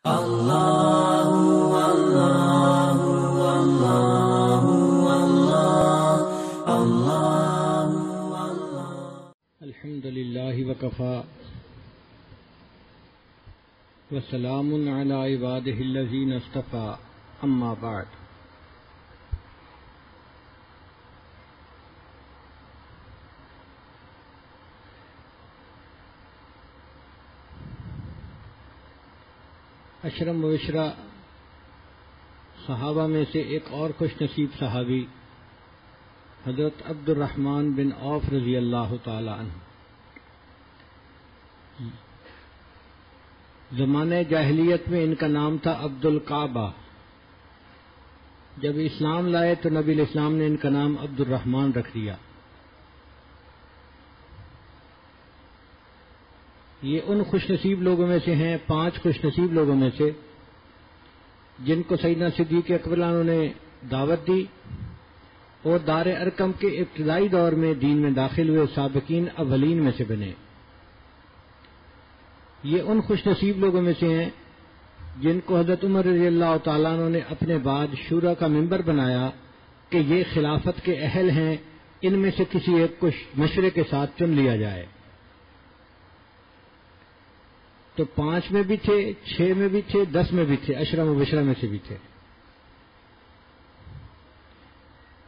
اللہ اللہ اللہ اللہ اللہ الحمد للہ وکفا وسلام علی عبادہ الذین اصطفی اما بعد. اشرم مبشرہ صحابہ میں سے ایک اور خوش نصیب صحابی حضرت عبد الرحمن بن عوف رضی اللہ تعالی عنہ. زمانہ جاہلیت میں ان کا نام تھا عبد الکعبہ. جب اسلام لائے تو نبی علیہ السلام نے ان کا نام عبد الرحمن رکھ دیا. یہ ان خوش نصیب لوگوں میں سے ہیں، 5 خوش نصیب لوگوں میں سے، جن کو سیدنا صدیق اکبر عنہ نے دعوت دی اور دار ارقم کے ابتدائی دور میں دین میں داخل ہوئے سابقین اولین میں سے بنے. یہ ان خوش نصیب لوگوں میں سے ہیں جن کو حضرت عمر رضی اللہ تعالیٰ عنہ نے اپنے بعد شورا کا ممبر بنایا کہ یہ خلافت کے اہل ہیں، ان میں سے کسی ایک کو مشورے کے ساتھ چن لیا جائے. تو 5 میں بھی تھے، 6 میں بھی تھے، 10 میں بھی تھے، اشرم مبشرہ میں سے بھی تھے.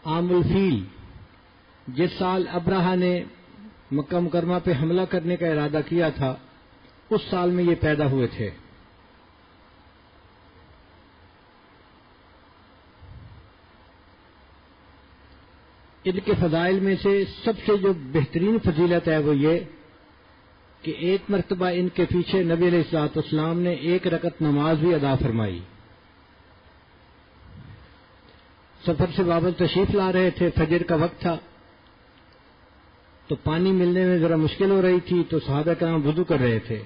عام الفیل جس سال ابرہہ نے مکہ مکرمہ پہ حملہ کرنے کا ارادہ کیا تھا، اس سال میں یہ پیدا ہوئے تھے. ان کے فضائل میں سے سب سے جو بہترین فضیلت ہے وہ یہ کہ ایک مرتبہ ان کے پیچھے نبی علیہ الصلوۃ والسلام نے 1 رکعت نماز بھی ادا فرمائی. سفر سے واپس تشریف لا رہے تھے، فجر کا وقت تھا، تو پانی ملنے میں ذرا مشکل ہو رہی تھی، تو صحابہ کرام وضو کر رہے تھے.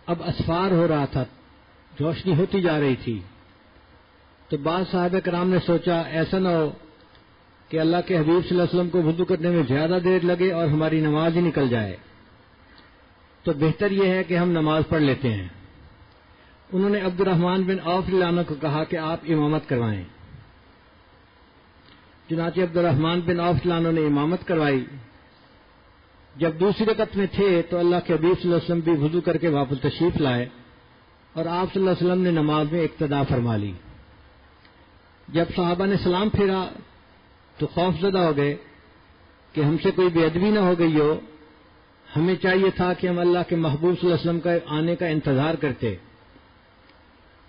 اب اسفار ہو رہا تھا، روشنی ہوتی جا رہی تھی، تو بعض صحابہ کرام نے سوچا ایسا نہ ہو کہ اللہ کے حبیب صلی اللہ علیہ وسلم کو وضو کرنے میں زیادہ دیر لگے اور ہماری نماز ہی نکل جائے، تو بہتر یہ ہے کہ ہم نماز پڑھ لیتے ہیں. انہوں نے عبد الرحمن بن عوف رضی اللہ عنہ کو کہا کہ آپ امامت کروائیں. چنانچہ عبد الرحمن بن عوف رضی اللہ عنہ نے امامت کروائی. جب دوسری رکعت میں تھے تو اللہ کے حبیب صلی اللہ علیہ وسلم بھی وضو کر کے واپس تشریف لائے اور آپ صلی اللہ علیہ وسلم نے نماز میں اقتدا فرما لی. جب صحابہ نے سلام پھیرا تو خوف زدہ ہو گئے کہ ہم سے کوئی بے ادبی نہ ہو گئی ہو. ہمیں چاہیے تھا کہ ہم اللہ کے محبوب صلی اللہ علیہ وسلم کا آنے کا انتظار کرتے.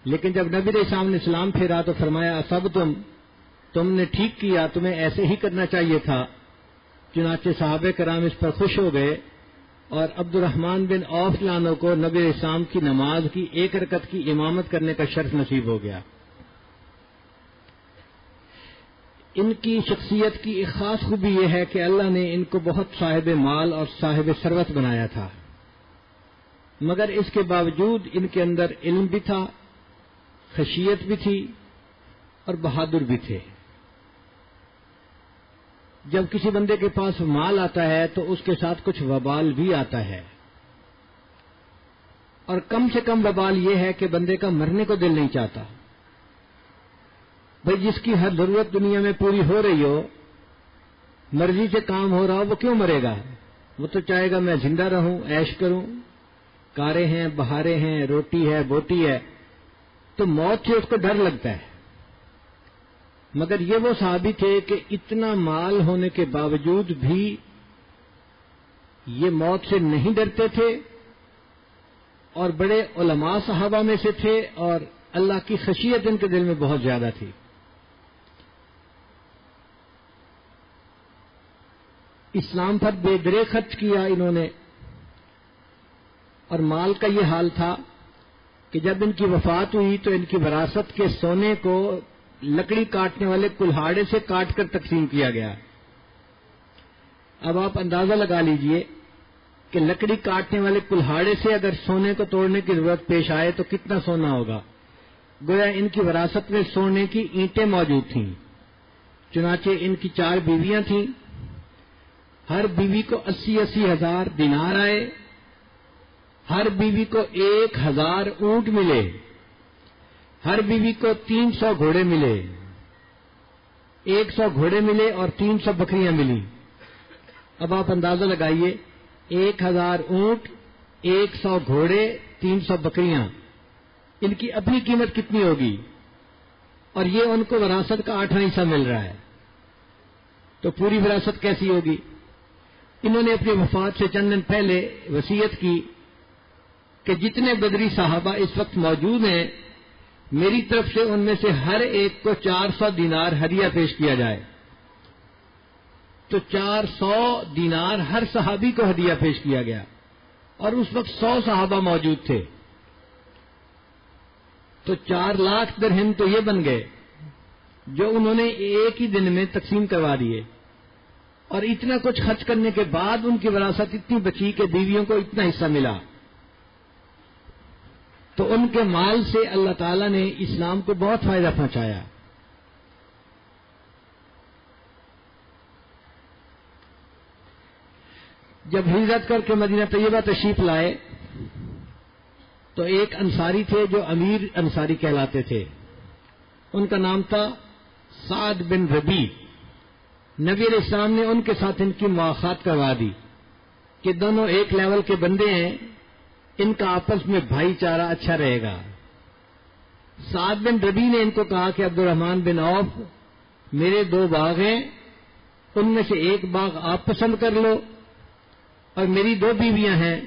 لیکن جب نبی علیہ السلام نے سلام پھیرا تو فرمایا سب تم نے ٹھیک کیا، تمہیں ایسے ہی کرنا چاہیے تھا. چنانچہ صحابہ کرام اس پر خوش ہو گئے اور عبد الرحمن بن عوف عنہ کو نبی علیہ السلام کی نماز کی 1 رکعت کی امامت کرنے کا شرف نصیب ہو گیا. ان کی شخصیت کی ایک خاص خوبی یہ ہے کہ اللہ نے ان کو بہت صاحب مال اور صاحب ثروت بنایا تھا، مگر اس کے باوجود ان کے اندر علم بھی تھا، خشیت بھی تھی اور بہادر بھی تھے. جب کسی بندے کے پاس مال آتا ہے تو اس کے ساتھ کچھ وبال بھی آتا ہے، اور کم سے کم وبال یہ ہے کہ بندے کا مرنے کو دل نہیں چاہتا. بھئی جس کی ہر ضرورت دنیا میں پوری ہو رہی ہو، مرضی سے کام ہو رہا ہو، وہ کیوں مرے گا؟ وہ تو چاہے گا میں زندہ رہوں، عیش کروں، کاریں ہیں، بہاریں ہیں، روٹی ہے، بوٹی ہے. تو موت سے اس کو ڈر لگتا ہے. مگر یہ وہ صحابی تھے کہ اتنا مال ہونے کے باوجود بھی یہ موت سے نہیں ڈرتے تھے، اور بڑے علماء صحابہ میں سے تھے، اور اللہ کی خشیت ان کے دل میں بہت زیادہ تھی. اسلام پر بے درے خرچ کیا انہوں نے، اور مال کا یہ حال تھا کہ جب ان کی وفات ہوئی تو ان کی وراثت کے سونے کو لکڑی کاٹنے والے کلہاڑے سے کاٹ کر تقسیم کیا گیا. اب آپ اندازہ لگا لیجئے کہ لکڑی کاٹنے والے کلہاڑے سے اگر سونے کو توڑنے کی ضرورت پیش آئے تو کتنا سونا ہوگا. گویا ان کی وراثت میں سونے کی اینٹیں موجود تھیں. چنانچہ ان کی 4 بیویاں تھیں، ہر بیوی کو 80,000 دینار آئے، ہر بیوی کو 1000 اونٹ ملے، ہر بیوی کو 300 گھوڑے ملے، 100 گھوڑے ملے اور 300 بکریاں ملی۔ اب آپ اندازہ لگائیے، 1000 اونٹ، 100 گھوڑے، 300 بکریاں، ان کی اپنی قیمت کتنی ہوگی؟ اور یہ ان کو وراثت کا 8واں حصہ مل رہا ہے، تو پوری وراثت کیسی ہوگی؟ انہوں نے اپنی وفات سے چند دن پہلے وصیت کی کہ جتنے بدری صحابہ اس وقت موجود ہیں، میری طرف سے ان میں سے ہر ایک کو 400 دینار ہدیہ پیش کیا جائے۔ تو 400 دینار ہر صحابی کو ہدیہ پیش کیا گیا، اور اس وقت 100 صحابہ موجود تھے، تو 4 لاکھ درہم تو یہ بن گئے جو انہوں نے ایک ہی دن میں تقسیم کروا دیے، اور اتنا کچھ خرچ کرنے کے بعد ان کی وراثت اتنی بچی کہ بیویوں کو اتنا حصہ ملا۔ تو ان کے مال سے اللہ تعالیٰ نے اسلام کو بہت فائدہ پہنچایا۔ جب ہجرت کر کے مدینہ طیبہ تشریف لائے تو ایک انصاری تھے جو امیر انصاری کہلاتے تھے، ان کا نام تھا سعد بن ربیع۔ نبی علیہ السلام نے ان کے ساتھ ان کی مواخات کروا دی کہ دونوں ایک لیول کے بندے ہیں، ان کا آپس میں بھائی چارہ اچھا رہے گا۔ سعد بن ربیع نے ان کو کہا کہ عبد الرحمن بن عوف، میرے 2 باغ ہیں، ان میں سے ایک باغ آپ پسند کر لو، اور میری 2 بیویاں ہیں،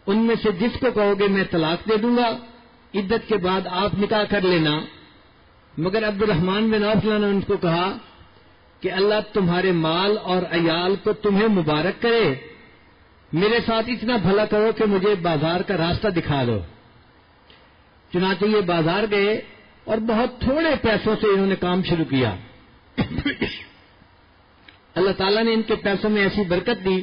ان میں سے جس کو کہو گے میں طلاق دے دوں گا، عدت کے بعد آپ نکاح کر لینا۔ مگر عبد الرحمن بن عوف نے ان کو کہا کہ اللہ تمہارے مال اور عیال کو تمہیں مبارک کرے، میرے ساتھ اتنا بھلا کرو کہ مجھے بازار کا راستہ دکھا دو۔ چنانچہ یہ بازار گئے اور بہت تھوڑے پیسوں سے انہوں نے کام شروع کیا۔ اللہ تعالیٰ نے ان کے پیسوں میں ایسی برکت دی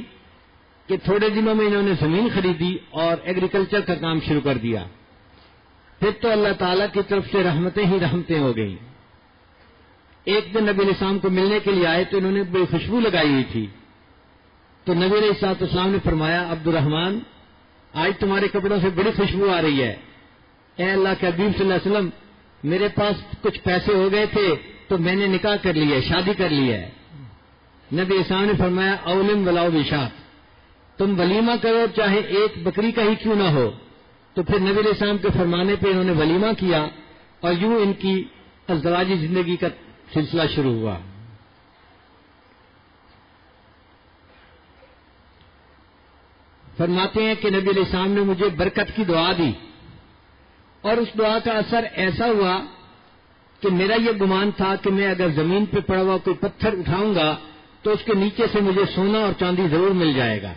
کہ تھوڑے دنوں میں انہوں نے زمین خریدی اور ایگریکلچر کا کام شروع کر دیا۔ پھر تو اللہ تعالیٰ کی طرف سے رحمتیں ہی رحمتیں ہو گئیں۔ ایک دن نبی علیہ السلام کو ملنے کے لیے آئے تو انہوں نے بڑی خوشبو لگائی ہوئی تھی، تو نبی علیہ السلام نے فرمایا، عبد الرحمن، آج تمہارے کپڑوں سے بڑی خوشبو آ رہی ہے۔ اے اللہ کے حبیب صلی اللہ علیہ وسلم، میرے پاس کچھ پیسے ہو گئے تھے تو میں نے نکاح کر لیا ہے، شادی کر لی ہے۔ نبی علیہ السلام نے فرمایا، اولم ولاؤ بشات، تم ولیمہ کرو چاہے ایک بکری کا ہی کیوں نہ ہو۔ تو پھر نبی علیہ السلام کے فرمانے پہ انہوں نے ولیمہ کیا، اور یوں ان کی ازدواجی زندگی کا سلسلہ شروع ہوا۔ فرماتے ہیں کہ نبی علیہ السلام نے مجھے برکت کی دعا دی، اور اس دعا کا اثر ایسا ہوا کہ میرا یہ گمان تھا کہ میں اگر زمین پہ پڑا ہوا کوئی پتھر اٹھاؤں گا تو اس کے نیچے سے مجھے سونا اور چاندی ضرور مل جائے گا۔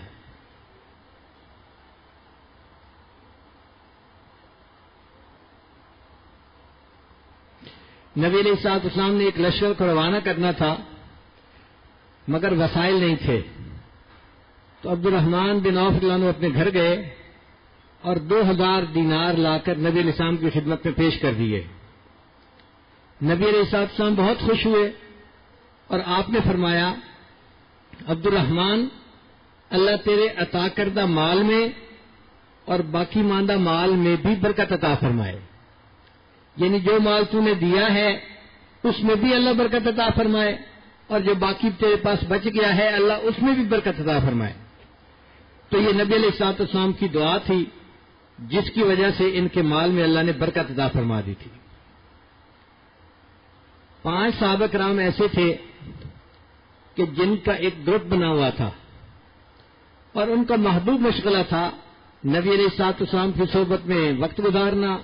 نبی علیہ السلام نے ایک لشکر کو روانہ کرنا تھا، مگر وسائل نہیں تھے، تو عبد الرحمن بن عوف اپنے گھر گئے اور 2000 دینار لا کر نبی علیہ السلام کی خدمت میں پیش کر دیے۔ نبی علیہ السلام بہت خوش ہوئے اور آپ نے فرمایا، عبد الرحمن، اللہ تیرے عطا کردہ مال میں اور باقی ماندہ مال میں بھی برکت عطا فرمائے، یعنی جو مال تو نے دیا ہے اس میں بھی اللہ برکت عطا فرمائے، اور جو باقی تیرے پاس بچ گیا ہے اللہ اس میں بھی برکت عطا فرمائے۔ تو یہ نبی علیہ السلام کی دعا تھی جس کی وجہ سے ان کے مال میں اللہ نے برکت عطا فرما دی تھی۔ 5 صحابہ کرام ایسے تھے کہ جن کا ایک گروپ بنا ہوا تھا اور ان کا محبوب مشغلہ تھا نبی علیہ السلام کی صحبت میں وقت گزارنا،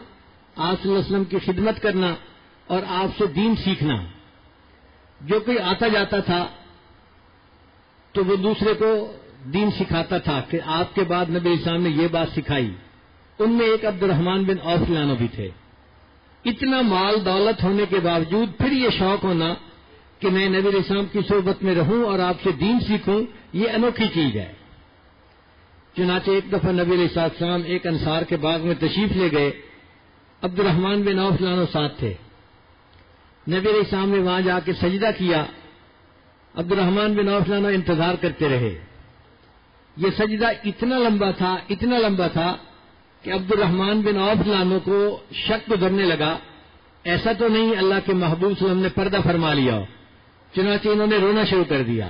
آپ صلی اللہ علیہ وسلم کی خدمت کرنا اور آپ سے دین سیکھنا۔ جو کوئی آتا جاتا تھا تو وہ دوسرے کو دین سکھاتا تھا کہ آپ کے بعد نبی علیہ السلام نے یہ بات سکھائی۔ ان میں ایک عبد الرحمن بن عوف بھی تھے۔ اتنا مال دولت ہونے کے باوجود پھر یہ شوق ہونا کہ میں نبی علیہ السلام کی صحبت میں رہوں اور آپ سے دین سیکھوں، یہ انوکھی چیز ہے۔ چنانچہ ایک دفعہ نبی علیہ السلام ایک انصار کے باغ میں تشریف لے گئے، عبد الرحمن بن عوف ساتھ تھے۔ نبی علیہ السلام نے وہاں جا کے سجدہ کیا، عبد الرحمن بن عوف انتظار کرتے رہے۔ یہ سجدہ اتنا لمبا تھا کہ عبد الرحمن بن عوف لانو کو شک گزرنے لگا ایسا تو نہیں اللہ کے محبوب صلی اللہ علیہ وسلم نے پردہ فرما لیا ہو، چنانچہ انہوں نے رونا شروع کر دیا۔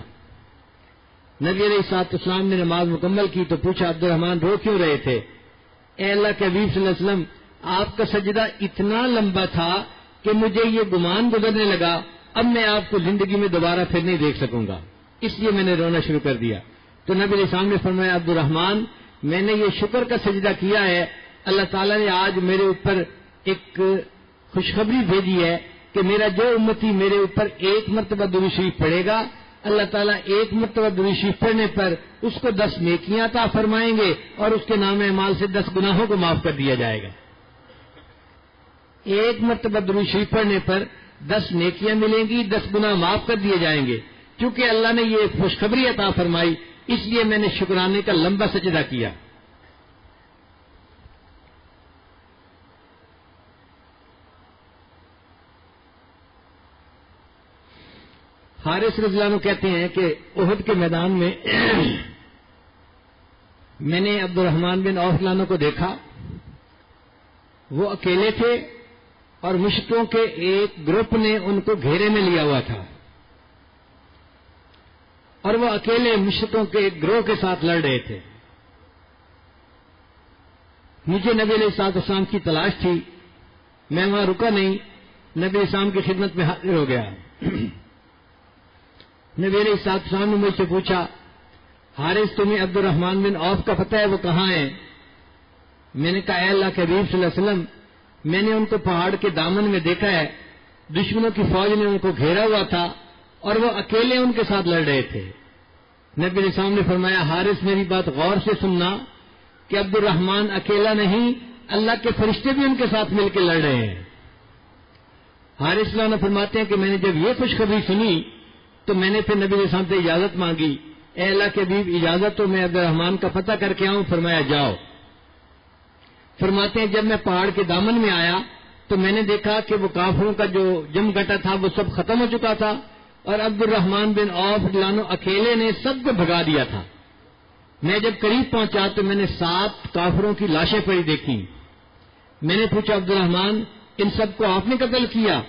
نبی علیہ الصلوۃ والسلام نے نماز مکمل کی تو پوچھا عبد الرحمن رو کیوں رہے تھے؟ اے اللہ کے حبیب صلی اللہ علیہ وسلم آپ کا سجدہ اتنا لمبا تھا کہ مجھے یہ گمان گزرنے لگا اب میں آپ کو زندگی میں دوبارہ پھر نہیں دیکھ سکوں گا، اس لیے میں نے رونا شروع کر دیا۔ تو نبی علیہ السلام نے فرمایا عبد الرحمن میں نے یہ شکر کا سجدہ کیا ہے، اللہ تعالیٰ نے آج میرے اوپر ایک خوشخبری بھیجی ہے کہ میرا جو امتی میرے اوپر ایک مرتبہ درود شریف پڑھے گا اللہ تعالیٰ ایک مرتبہ درود شریف پڑھنے پر اس کو 10 نیکیاں عطا فرمائیں گے اور اس کے نام اعمال سے 10 گناہوں کو معاف کر دیا جائے گا۔ ایک مرتبہ درود شریف پڑھنے پر 10 نیکیاں ملیں گی، 10 گناہ معاف کر دیے جائیں گے۔ چونکہ اللہ نے یہ خوشخبری عطا فرمائی اس لیے میں نے شکرانے کا لمبا سجدہ کیا۔ حارث رضی اللہ عنہ کہتے ہیں کہ احد کے میدان میں میں نے عبد الرحمن بن عوف رضی اللہ عنہ کو دیکھا، وہ اکیلے تھے اور مشرکوں کے ایک گروپ نے ان کو گھیرے میں لیا ہوا تھا اور وہ اکیلے مشرکوں کے ایک گروہ کے ساتھ لڑ رہے تھے۔ مجھے نبی علیہ الصلوۃ والسلام کی تلاش تھی، میں وہاں رکا نہیں، نبی علیہ السلام کی خدمت میں حاضر ہو گیا۔ نبی علیہ الصلوۃ والسلام نے مجھ سے پوچھا حارث تمہیں عبد الرحمن بن عوف کا پتہ ہے وہ کہاں ہے؟ میں نے کہا اے اللہ کے حبیب صلی اللہ علیہ وسلم میں نے ان کو پہاڑ کے دامن میں دیکھا ہے، دشمنوں کی فوج نے ان کو گھیرا ہوا تھا اور وہ اکیلے ان کے ساتھ لڑ رہے تھے۔ نبی علیہ السلام نے فرمایا حارث میری بات غور سے سننا کہ عبد الرحمن اکیلا نہیں، اللہ کے فرشتے بھی ان کے ساتھ مل کے لڑ رہے ہیں۔ حارث اللہ عنہ فرماتے ہیں کہ میں نے جب یہ خوشخبری سنی تو میں نے پھر نبی علیہ السلام سے اجازت مانگی، اے اللہ کے حبیب اجازت تو میں عبد الرحمن کا پتہ کر کے آؤں؟ فرمایا جاؤ۔ فرماتے ہیں جب میں پہاڑ کے دامن میں آیا تو میں نے دیکھا کہ وہ کافروں کا جو جم گٹا تھا وہ سب ختم ہو چکا تھا اور عبد الرحمن بن عوف رضی اللہ عنہ اکیلے نے سب کو بھگا دیا تھا۔ میں جب قریب پہنچا تو میں نے 7 کافروں کی لاشیں پڑی دیکھی۔ میں نے پوچھا عبد الرحمن ان سب کو آپ نے قتل کیا؟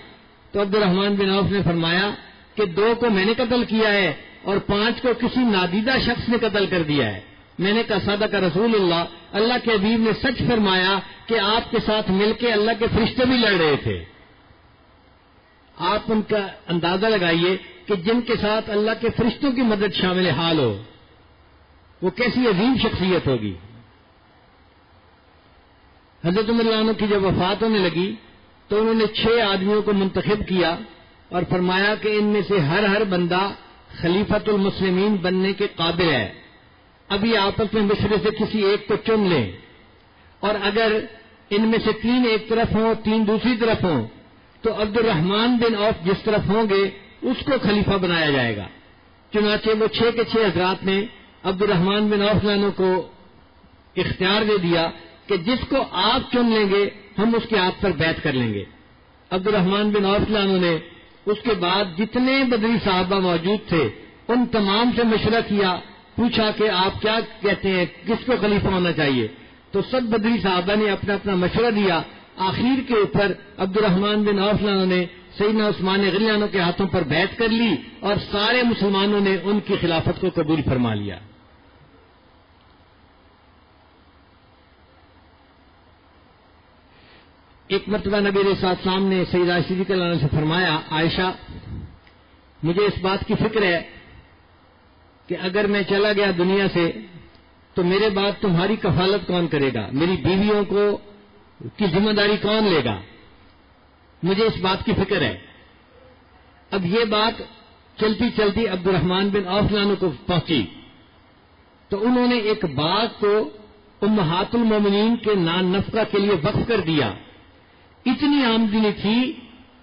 تو عبد الرحمن بن عوف نے فرمایا کہ 2 کو میں نے قتل کیا ہے اور 5 کو کسی نادیدہ شخص نے قتل کر دیا ہے۔ میں نے کہا صدق رسول اللہ کے حبیب نے سچ فرمایا کہ آپ کے ساتھ مل کے اللہ کے فرشتے بھی لڑ رہے تھے۔ آپ ان کا اندازہ لگائیے کہ جن کے ساتھ اللہ کے فرشتوں کی مدد شامل حال ہو وہ کیسی عظیم شخصیت ہوگی۔ حضرت عمر رضی اللہ عنہ کی جب وفات ہونے لگی تو انہوں نے 6 آدمیوں کو منتخب کیا اور فرمایا کہ ان میں سے ہر بندہ خلیفۃ المسلمین بننے کے قابل ہے، ابھی آپس میں مشورے سے کسی ایک کو چن لیں اور اگر ان میں سے 3 ایک طرف ہوں 3 دوسری طرف ہوں تو عبد الرحمن بن عوف جس طرف ہوں گے اس کو خلیفہ بنایا جائے گا۔ چنانچہ وہ 6 کے 6 حضرات نے عبد الرحمن بن عوف لانوں کو اختیار دے دیا کہ جس کو آپ چن لیں گے ہم اس کے ہاتھ پر بیعت کر لیں گے۔ عبد الرحمن بن عوف لانوں نے اس کے بعد جتنے بدری صحابہ موجود تھے ان تمام سے مشورہ کیا، پوچھا کہ آپ کیا کہتے ہیں کس کو خلیفہ ہونا چاہیے؟ تو سب بدری صحابہ نے اپنا اپنا مشورہ دیا۔ آخر کے اوپر عبد الرحمن بن عوف نے سیدنا عثمان غنی عنہ کے ہاتھوں پر بیعت کر لی اور سارے مسلمانوں نے ان کی خلافت کو قبول فرما لیا۔ ایک مرتبہ نبی علیہ السلام نے سیدہ عائشہ رضی اللہ عنہا سے فرمایا عائشہ مجھے اس بات کی فکر ہے کہ اگر میں چلا گیا دنیا سے تو میرے بعد تمہاری کفالت کون کرے گا، میری بیویوں کو کی ذمہ داری کون لے گا، مجھے اس بات کی فکر ہے۔ اب یہ بات چلتی چلتی عبد الرحمن بن عوف عنہ کو پہنچی تو انہوں نے ایک باغ کو امہات المومنین کے نان نفقہ کے لیے وقف کر دیا۔ اتنی آمدنی تھی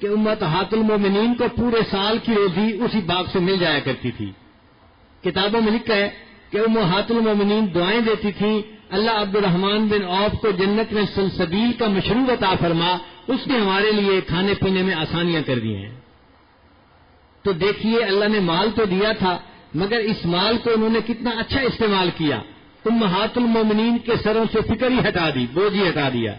کہ امہات المومنین کو پورے سال کی روزی اسی باغ سے مل جایا کرتی تھی۔ کتابوں میں لکھا ہے کہ امہات المومنین دعائیں دیتی تھیں اللہ عبد الرحمن بن عوف کو جنت میں سلسبیل کا مشروب عطا فرما، اس نے ہمارے لیے کھانے پینے میں آسانیاں کر دی ہیں۔ تو دیکھیے اللہ نے مال تو دیا تھا مگر اس مال کو انہوں نے کتنا اچھا استعمال کیا۔ امہات المومنین کے سروں سے فکر ہی ہٹا دی، بوجھ ہی ہٹا دیا۔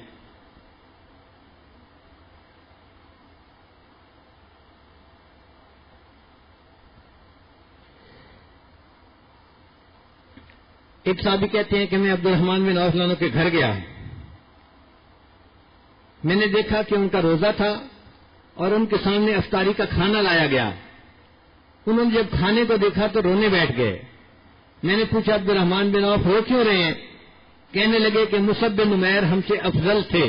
ایک صحابی کہتے ہیں کہ میں عبد الرحمن بن عوف عنہ کے گھر گیا، میں نے دیکھا کہ ان کا روزہ تھا اور ان کے سامنے افطاری کا کھانا لایا گیا۔ انہوں نے جب کھانے کو دیکھا تو رونے بیٹھ گئے۔ میں نے پوچھا عبد الرحمن بن عوف رو کیوں رہے ہیں؟ کہنے لگے کہ مصعب بن عمیر ہم سے افضل تھے،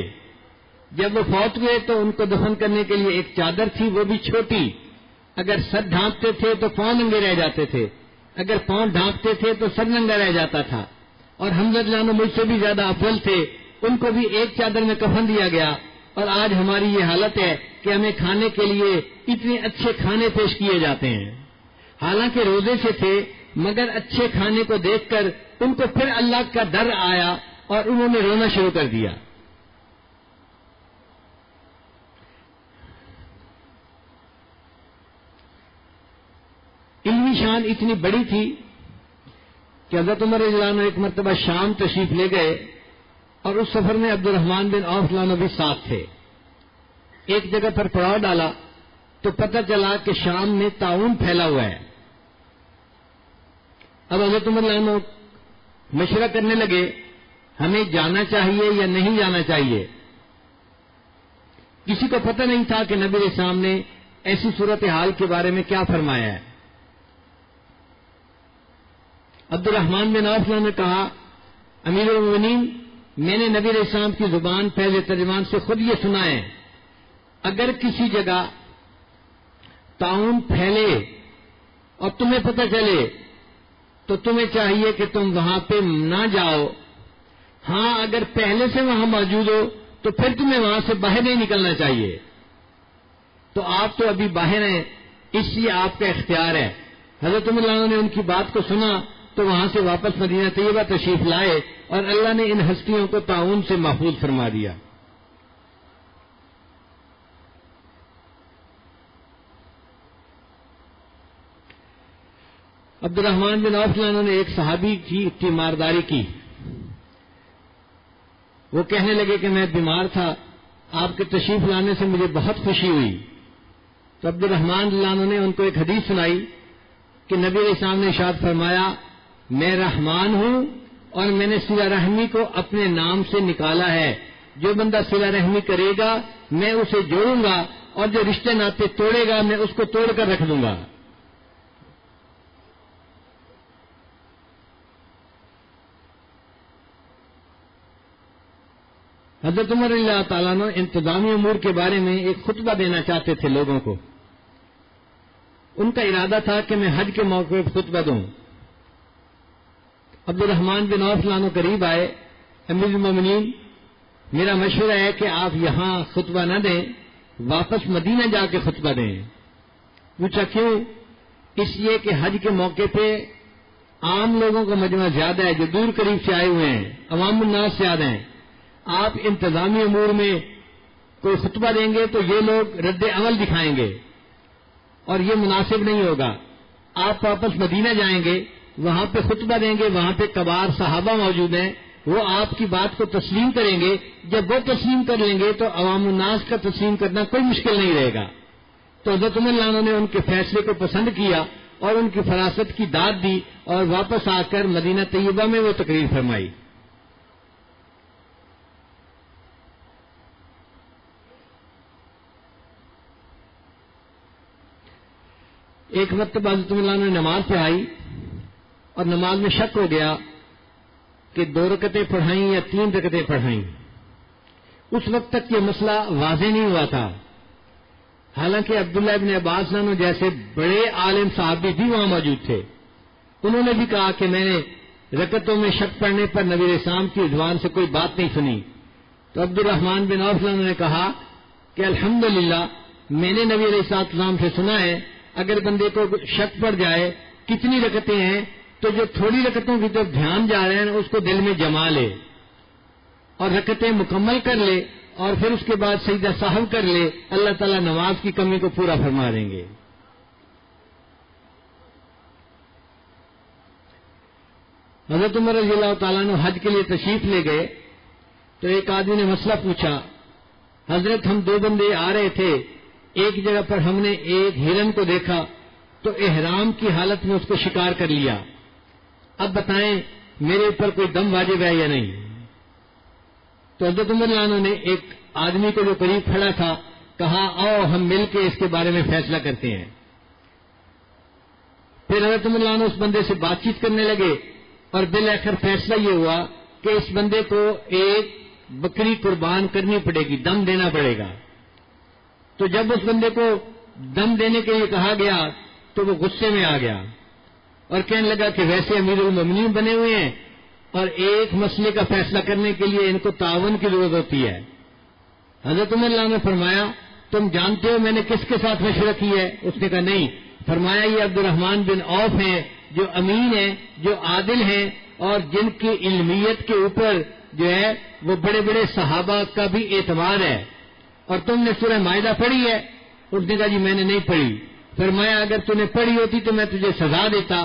جب وہ فوت ہوئے تو ان کو دفن کرنے کے لیے ایک چادر تھی، وہ بھی چھوٹی، اگر سر ڈھانپتے تھے تو پاؤں ننگے رہ جاتے تھے، اگر پاؤں ڈھانپتے تھے تو سر ننگا رہ جاتا تھا، اور حمزہ جانو مجھ سے بھی زیادہ افضل تھے، ان کو بھی ایک چادر میں کفن دیا گیا، اور آج ہماری یہ حالت ہے کہ ہمیں کھانے کے لیے اتنے اچھے کھانے پیش کیے جاتے ہیں۔ حالانکہ روزے سے تھے، مگر اچھے کھانے کو دیکھ کر ان کو پھر اللہ کا ڈر آیا اور انہوں نے رونا شروع کر دیا۔ علمی شان اتنی بڑی تھی کہ حضرت عمر رضی اللہ عنہ ایک مرتبہ شام تشریف لے گئے، اور اس سفر میں عبد الرحمن بن عوف عنہ بھی ساتھ تھے۔ ایک جگہ پر پڑاؤ ڈالا تو پتہ چلا کہ شام میں طاعون پھیلا ہوا ہے۔ اب حضرت عمر عنہ مشورہ کرنے لگے ہمیں جانا چاہیے یا نہیں جانا چاہیے۔ کسی کو پتہ نہیں تھا کہ نبی علیہ السلام نے ایسی صورتحال کے بارے میں کیا فرمایا ہے۔ عبد الرحمن بن عوف نے کہا امیر المومنین، میں نے نبی علیہ السلام کی زبان پہلے ترجمان سے خود یہ سنا ہے، اگر کسی جگہ طاعون پھیلے اور تمہیں پتہ چلے تو تمہیں چاہیے کہ تم وہاں پہ نہ جاؤ، ہاں اگر پہلے سے وہاں موجود ہو تو پھر تمہیں وہاں سے باہر نہیں نکلنا چاہیے۔ تو آپ تو ابھی باہر ہیں، اس لیے آپ کا اختیار ہے۔ حضرت عمر نے ان کی بات کو سنا تو وہاں سے واپس مدینہ طیبہ تشریف لائے، اور اللہ نے ان ہستیوں کو طاعون سے محفوظ فرما دیا۔ عبد الرحمن بن عوف نے ایک صحابی کی تیمارداری کی۔ وہ کہنے لگے کہ میں بیمار تھا، آپ کے تشریف لانے سے مجھے بہت خوشی ہوئی۔ تو عبد الرحمن نے ان کو ایک حدیث سنائی کہ نبی علیہ السلام نے ارشاد فرمایا میں رحمان ہوں اور میں نے صلہ رحمی کو اپنے نام سے نکالا ہے، جو بندہ صلہ رحمی کرے گا میں اسے جوڑوں گا، اور جو رشتے ناطے توڑے گا میں اس کو توڑ کر رکھ دوں گا۔ حضرت عمر رضی اللہ تعالیٰ عنہ انتظامی امور کے بارے میں ایک خطبہ دینا چاہتے تھے لوگوں کو۔ ان کا ارادہ تھا کہ میں حج کے موقع پر خطبہ دوں۔ عبد الرحمن بن عوف عنہ قریب آئے، امیر المومنین میرا مشورہ ہے کہ آپ یہاں خطبہ نہ دیں، واپس مدینہ جا کے خطبہ دیں۔ پوچھا کیوں؟ اس لیے کہ حج کے موقع پہ عام لوگوں کا مجمع زیادہ ہے، جو دور قریب سے آئے ہوئے ہیں، عوام الناس زیادہ ہیں۔ آپ انتظامی امور میں کوئی خطبہ دیں گے تو یہ لوگ رد عمل دکھائیں گے اور یہ مناسب نہیں ہوگا۔ آپ واپس مدینہ جائیں گے، وہاں پہ خطبہ دیں گے، وہاں پہ کبار صحابہ موجود ہیں، وہ آپ کی بات کو تسلیم کریں گے۔ جب وہ تسلیم کر لیں گے تو عوام الناس کا تسلیم کرنا کوئی مشکل نہیں رہے گا۔ تو حضرت عمر نے ان کے فیصلے کو پسند کیا اور ان کی فراست کی داد دی، اور واپس آ کر مدینہ طیبہ میں وہ تقریر فرمائی۔ ایک مرتبہ حضرت عمر نے نماز پڑھائی اور نماز میں شک ہو گیا کہ 2 رکعتیں پڑھائیں یا 3 رکعتیں پڑھائیں۔ اس وقت تک یہ مسئلہ واضح نہیں ہوا تھا، حالانکہ عبداللہ ابن عباس جیسے بڑے عالم صحابی بھی وہاں موجود تھے۔ انہوں نے بھی کہا کہ میں نے رکعتوں میں شک پڑنے پر نبی علیہ السلام کی زبان سے کوئی بات نہیں سنی۔ تو عبد الرحمن بن عوف نے کہا کہ الحمدللہ میں نے نبی علیہ السلام سے سنا ہے اگر بندے کو شک پڑ جائے کتنی رکعتیں ہیں تو جو تھوڑی رکعتوں کی طرف دھیان جا رہے ہیں اس کو دل میں جما لے اور رکعتیں مکمل کر لے، اور پھر اس کے بعد سجدہ سہو کر لے، اللہ تعالیٰ نماز کی کمی کو پورا فرما دیں گے۔ حضرت عمر رضی اللہ تعالیٰ عنہ حج کے لیے تشریف لے گئے تو ایک آدمی نے مسئلہ پوچھا، حضرت ہم 2 بندے آ رہے تھے، ایک جگہ پر ہم نے ایک ہرن کو دیکھا تو احرام کی حالت میں اس کو شکار کر لیا، اب بتائیں میرے اوپر کوئی دم واجب ہے یا نہیں؟ تو حضرت عمر رضی اللہ عنہ نے ایک آدمی کو جو قریب کھڑا تھا کہا آؤ ہم مل کے اس کے بارے میں فیصلہ کرتے ہیں۔ پھر حضرت عمر رضی اللہ عنہ اس بندے سے بات چیت کرنے لگے اور بالآخر فیصلہ یہ ہوا کہ اس بندے کو ایک بکری قربان کرنی پڑے گی، دم دینا پڑے گا۔ تو جب اس بندے کو دم دینے کے لیے کہا گیا تو وہ غصے میں آ گیا اور کہنے لگا کہ ویسے امیر المومنین بنے ہوئے ہیں اور ایک مسئلے کا فیصلہ کرنے کے لیے ان کو تعاون کی ضرورت ہوتی ہے۔ حضرت عمر رضی اللہ عنہ نے فرمایا تم جانتے ہو میں نے کس کے ساتھ مشورہ کی ہے؟ اس نے کہا نہیں۔ فرمایا یہ عبد الرحمن بن عوف ہیں جو امین ہیں، جو عادل ہیں اور جن کی علمیت کے اوپر جو ہے وہ بڑے بڑے صحابہ کا بھی اعتماد ہے، اور تم نے سورہ مائدہ پڑھی ہے؟ اس نے کہا جی میں نے نہیں پڑھی۔ فرمایا اگر تم نے پڑھی ہوتی تو میں تجھے سزا دیتا۔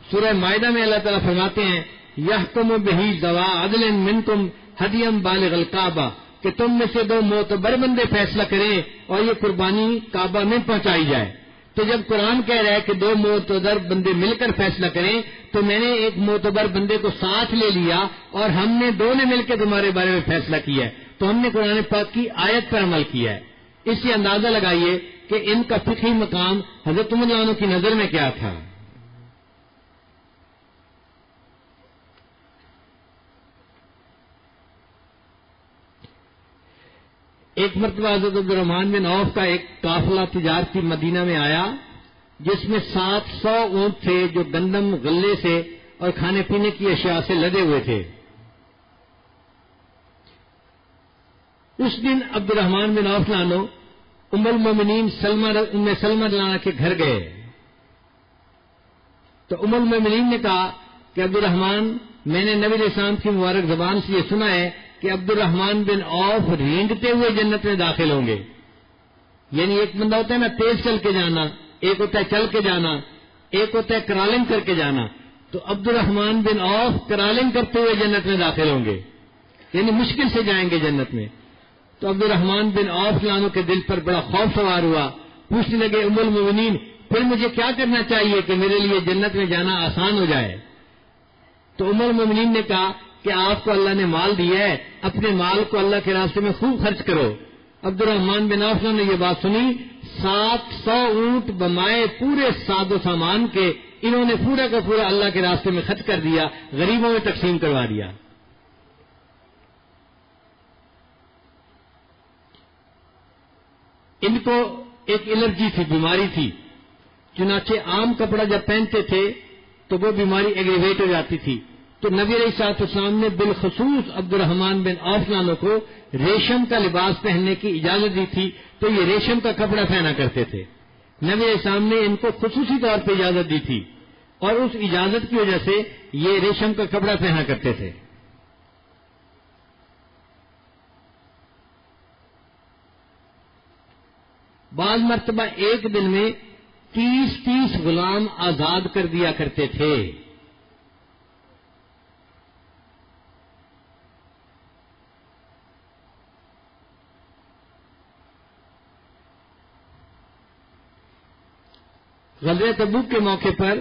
سورہ مائدہ میں اللہ تعالیٰ فرماتے ہیں یحکم بہ ذوا عدل منکم ھدیا بالغ الکعبہ، کہ تم میں سے 2 معتبر بندے فیصلہ کریں اور یہ قربانی کعبہ میں پہنچائی جائے۔ تو جب قرآن کہہ رہا ہے کہ 2 معتبر بندے مل کر فیصلہ کریں تو میں نے ایک معتبر بندے کو ساتھ لے لیا اور ہم نے 2 نے مل کے تمہارے بارے میں فیصلہ کیا ہے، تو ہم نے قرآن پاک کی آیت پر عمل کیا ہے۔ اس سے اندازہ لگائیے کہ ان کا فقہی مقام حضرت عمر رضی اللہ عنہ کی نظر میں کیا تھا۔ ایک مرتبہ حضرت عبد الرحمن بن عوف کا ایک قافلہ تجارتی مدینہ میں آیا جس میں 700 اونٹ تھے جو گندم غلے سے اور کھانے پینے کی اشیاء سے لدے ہوئے تھے۔ اس دن عبد الرحمن بن عوف عنہ ام المومنین سلمہ رضی اللہ عنہا کے گھر گئے تو ام المومنین نے کہا کہ عبد الرحمن میں نے نبی علیہ السلام کی مبارک زبان سے یہ سنا ہے کہ عبد الرحمن بن عوف رینگتے ہوئے جنت میں داخل ہوں گے۔ یعنی ایک بندہ ہوتا ہے نا تیز چل کے جانا، ایک ہوتا ہے چل کے جانا، ایک ہوتا ہے کرالنگ کر کے جانا، تو عبد الرحمن بن عوف کرالنگ کرتے ہوئے جنت میں داخل ہوں گے، یعنی مشکل سے جائیں گے جنت میں۔ تو عبد الرحمن بن عوف لانو کے دل پر بڑا خوف سوار ہوا، پوچھنے لگے ام المومنین پھر مجھے کیا کرنا چاہیے کہ میرے لیے جنت میں جانا آسان ہو جائے؟ تو ام المومنین نے کہا کہ آپ کو اللہ نے مال دیا ہے، اپنے مال کو اللہ کے راستے میں خوب خرچ کرو۔ عبد الرحمن بن عوف نے یہ بات سنی، 700 اونٹ بمائے پورے ساد و سامان کے انہوں نے پورا کا پورا اللہ کے راستے میں خرچ کر دیا، غریبوں میں تقسیم کروا دیا۔ ان کو ایک الرجی تھی، بیماری تھی، چنانچہ عام کپڑا جب پہنتے تھے تو وہ بیماری ایگریویٹ ہو جاتی تھی، تو نبی علیہ الصلوۃ والسلام نے بالخصوص عبد الرحمن بن عوف عنہ کو ریشم کا لباس پہننے کی اجازت دی تھی، تو یہ ریشم کا کپڑا پہنا کرتے تھے۔ نبی علیہ السلام نے ان کو خصوصی طور پہ اجازت دی تھی اور اس اجازت کی وجہ سے یہ ریشم کا کپڑا پہنا کرتے تھے۔ بعض مرتبہ ایک دن میں 30 غلام آزاد کر دیا کرتے تھے۔ غزوہ تبوک کے موقع پر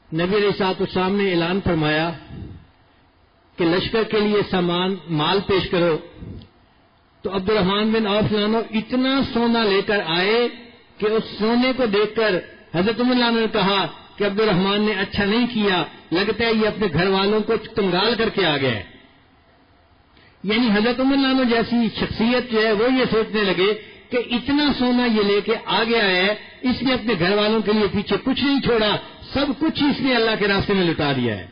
نبی علیہ الصلوۃ والسلام نے اعلان فرمایا کہ لشکر کے لیے سامان مال پیش کرو، تو عبد الرحمن بن عوف عنہ اتنا سونا لے کر آئے کہ اس سونے کو دیکھ کر حضرت عمر عنہ نے کہا کہ عبد الرحمن نے اچھا نہیں کیا، لگتا ہے یہ اپنے گھر والوں کو کنگال کر کے آ گیا ہے۔ یعنی حضرت عمر عنہ جیسی شخصیت جو ہے وہ یہ سوچنے لگے کہ اتنا سونا یہ لے کے آ گیا ہے، اس نے اپنے گھر والوں کے لیے پیچھے کچھ نہیں چھوڑا، سب کچھ اس نے اللہ کے راستے میں لٹا دیا ہے۔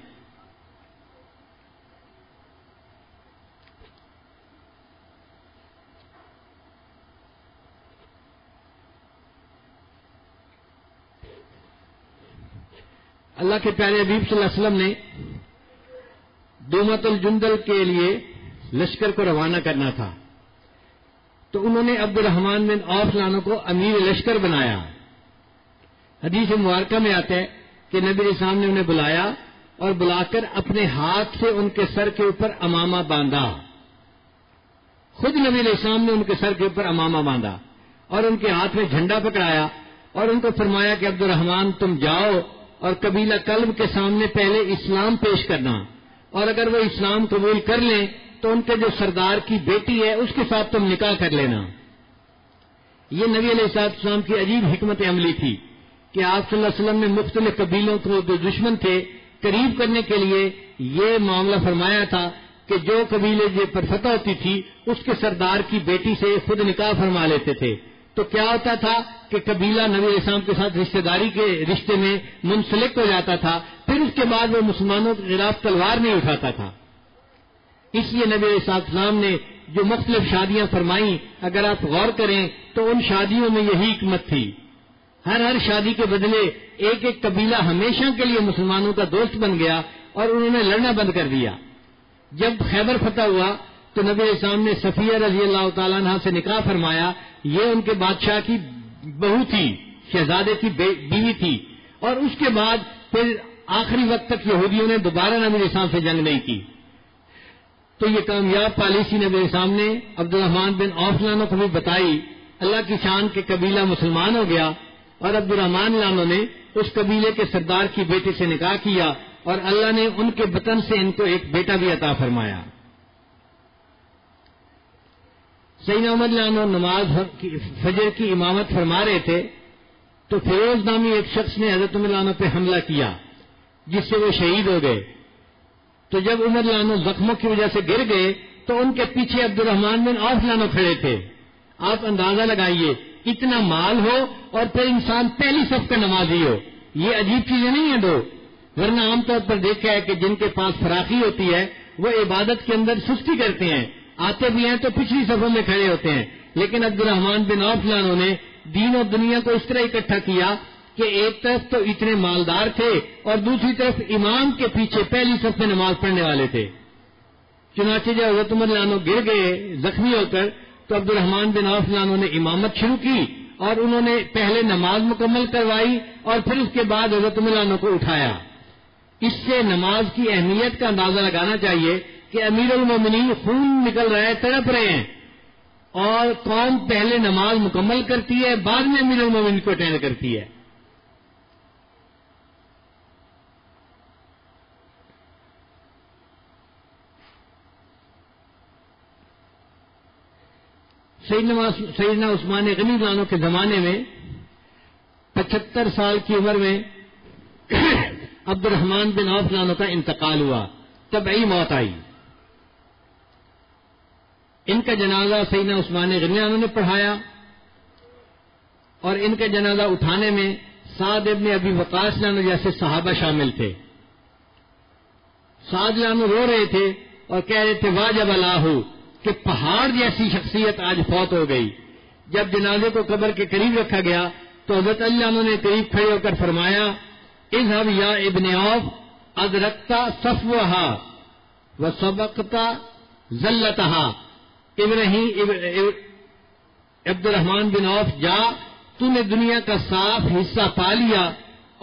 اللہ کے پیارے حبیب صلی اللہ علیہ وسلم نے دومت الجندل کے لیے لشکر کو روانہ کرنا تھا، تو انہوں نے عبد الرحمن بن عوف عنہ کو امیر لشکر بنایا۔ حدیث مبارکہ میں آتا ہے کہ نبی علیہ السلام نے انہیں بلایا اور بلا کر اپنے ہاتھ سے ان کے سر کے اوپر امامہ باندھا. خود نبی علیہ السلام نے ان کے سر کے اوپر امامہ باندھا اور ان کے ہاتھ میں جھنڈا پکڑایا اور ان کو فرمایا کہ عبد الرحمن تم جاؤ اور قبیلہ کلب کے سامنے پہلے اسلام پیش کرنا، اور اگر وہ اسلام قبول کر لیں تو ان کے جو سردار کی بیٹی ہے اس کے ساتھ تم نکاح کر لینا. یہ نبی علیہ السلام کی عجیب حکمت عملی تھی کہ آپ صلی اللہ علیہ وسلم نے مختلف قبیلوں کو جو دشمن تھے قریب کرنے کے لیے یہ معاملہ فرمایا تھا کہ جو قبیلے جو پر فتح ہوتی تھی اس کے سردار کی بیٹی سے خود نکاح فرما لیتے تھے. تو کیا ہوتا تھا کہ قبیلہ نبی علیہ السلام کے ساتھ رشتہ داری کے رشتے میں منسلک ہو جاتا تھا، پھر اس کے بعد وہ مسلمانوں کے خلاف تلوار نہیں اٹھاتا تھا. اس لیے نبی علیہ السلام نے جو مختلف شادیاں فرمائیں اگر آپ غور کریں تو ان شادیوں میں یہی حکمت تھی. ہر شادی کے بدلے ایک ایک قبیلہ ہمیشہ کے لیے مسلمانوں کا دوست بن گیا اور انہوں نے لڑنا بند کر دیا. جب خیبر فتح ہوا تو نبی علیہ السلام نے صفیہ رضی اللہ تعالیٰ عنہ سے نکاح فرمایا. یہ ان کے بادشاہ کی بہو تھی، شہزادے کی بیوی تھی، اور اس کے بعد پھر آخری وقت تک یہودیوں نے دوبارہ نبی علیہ السلام سے جنگ نہیں کی. تو یہ کامیاب پالیسی نبی علیہ السلام نے عبد الرحمن بن عوف لانو کو بھی بتائی. اللہ کی شان کے قبیلہ مسلمان ہو گیا اور عبد الرحمن لانو نے اس قبیلے کے سردار کی بیٹی سے نکاح کیا اور اللہ نے ان کے بطن سے ان کو ایک بیٹا بھی عطا فرمایا. سیدنا عمر لانو نماز فجر کی امامت فرما رہے تھے تو فیروز نامی ایک شخص نے حضرت عمر لانو پہ حملہ کیا جس سے وہ شہید ہو گئے. تو جب عمر لانو زخموں کی وجہ سے گر گئے تو ان کے پیچھے عبد الرحمن بن عوف لانو کھڑے تھے. آپ اندازہ لگائیے اتنا مال ہو اور پھر انسان پہلی صف کا نمازی ہو، یہ عجیب چیزیں نہیں ہیں دو. ورنہ عام طور پر دیکھا ہے کہ جن کے پاس فراخی ہوتی ہے وہ عبادت کے اندر سستی کرتے ہیں، آتے بھی ہیں تو پچھلی صفوں میں کھڑے ہوتے ہیں. لیکن عبد الرحمن بن عوف لانو نے دین اور دنیا کو اس طرح اکٹھا کیا کہ ایک طرف تو اتنے مالدار تھے اور دوسری طرف امام کے پیچھے پہلی صف میں نماز پڑھنے والے تھے. چنانچہ جب حضرت عمر لانو گر گئے زخمی ہو کر تو عبد الرحمن بن عوف لانو نے امامت شروع کی اور انہوں نے پہلے نماز مکمل کروائی اور پھر اس کے بعد حضرت عمر لانو کو اٹھایا. اس سے نماز کی اہمیت کا اندازہ لگانا چاہیے کہ امیر المومنین خون نکل رہا ہے، تڑپ رہے ہیں، اور قوم پہلے نماز مکمل کرتی ہے بعد میں امیر المومنین کو اٹینڈ کرتی ہے. سیدنا عثمان غنی لانو کے زمانے میں 75 سال کی عمر میں عبد الرحمن بن عوف لانو کا انتقال ہوا، طبعی موت آئی. ان کا جنازہ سیدنا عثمان غنی لانو نے پڑھایا اور ان کا جنازہ اٹھانے میں سعد ابن ابی وقاص لانو جیسے صحابہ شامل تھے. سعد لانو رو رہے تھے اور کہہ رہے تھے واجب اللہ کہ پہاڑ جیسی شخصیت آج فوت ہو گئی. جب جنازے کو قبر کے قریب رکھا گیا تو حضرت علی عنہ نے قریب کھڑے ہو کر فرمایا اذهب یا ابن عوف ادرکتا صفوہا وسبقتا ذلتہا. عبد الرحمن بن عوف جا، تو نے دنیا کا صاف حصہ پا لیا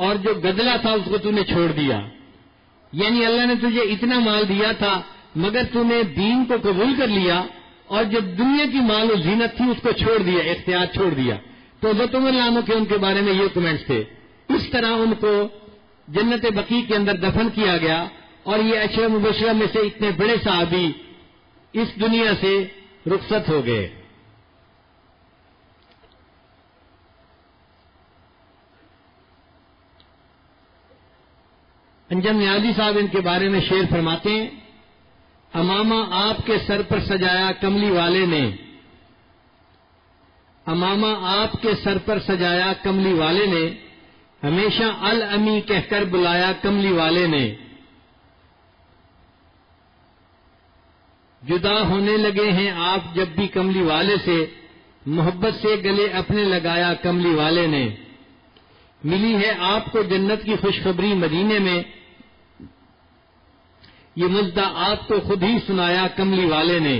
اور جو گدلا تھا اس کو تو نے چھوڑ دیا. یعنی اللہ نے تجھے اتنا مال دیا تھا مگر تو نے دین کو قبول کر لیا اور جو دنیا کی مال و زینت تھی اس کو چھوڑ دیا، اختیار چھوڑ دیا. تو حضرت عمر لانو کے ان کے بارے میں یہ کمنٹس تھے. اس طرح ان کو جنت بقیع کے اندر دفن کیا گیا اور یہ عشرہ مبشرہ میں سے اتنے بڑے صحابی اس دنیا سے رخصت ہو گئے. انجم نیازی صاحب ان کے بارے میں شعر فرماتے ہیں امامہ آپ کے سر پر سجایا کملی والے نے، امامہ آپ کے سر پر سجایا کملی والے نے، ہمیشہ الامی کہہ کر بلایا کملی والے نے. جدا ہونے لگے ہیں آپ جب بھی کملی والے سے، محبت سے گلے اپنے لگایا کملی والے نے. ملی ہے آپ کو جنت کی خوشخبری مدینے میں، یہ مژدہ آپ کو خود ہی سنایا کملی والے نے.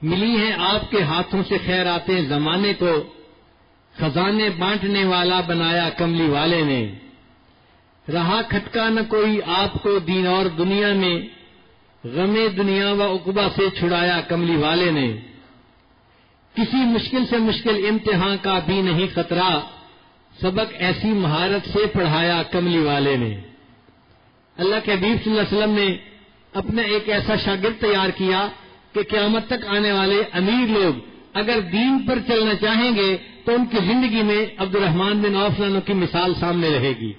ملی ہیں آپ کے ہاتھوں سے خیراتیں زمانے کو، خزانے بانٹنے والا بنایا کملی والے نے، رہا کھٹکا نہ کوئی آپ کو دین اور دنیا میں، غم دنیا و عقبہ سے چھڑایا کملی والے نے، کسی مشکل سے مشکل امتحان کا بھی نہیں خطرہ، سبق ایسی مہارت سے پڑھایا کملی والے نے۔ اللہ کے حبیب صلی اللہ علیہ وسلم نے اپنا ایک ایسا شاگرد تیار کیا کہ قیامت تک آنے والے امیر لوگ اگر دین پر چلنا چاہیں گے تو ان کی زندگی میں عبد الرحمن بن عوف کی مثال سامنے رہے گی۔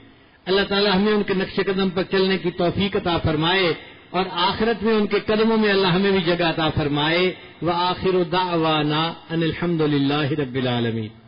اللہ تعالی ہمیں ان کے نقش قدم پر چلنے کی توفیق عطا فرمائے اور آخرت میں ان کے قدموں میں اللہ ہمیں بھی جگہ عطا فرمائے۔ وآخر دعوانا ان الحمد للہ رب العالمین۔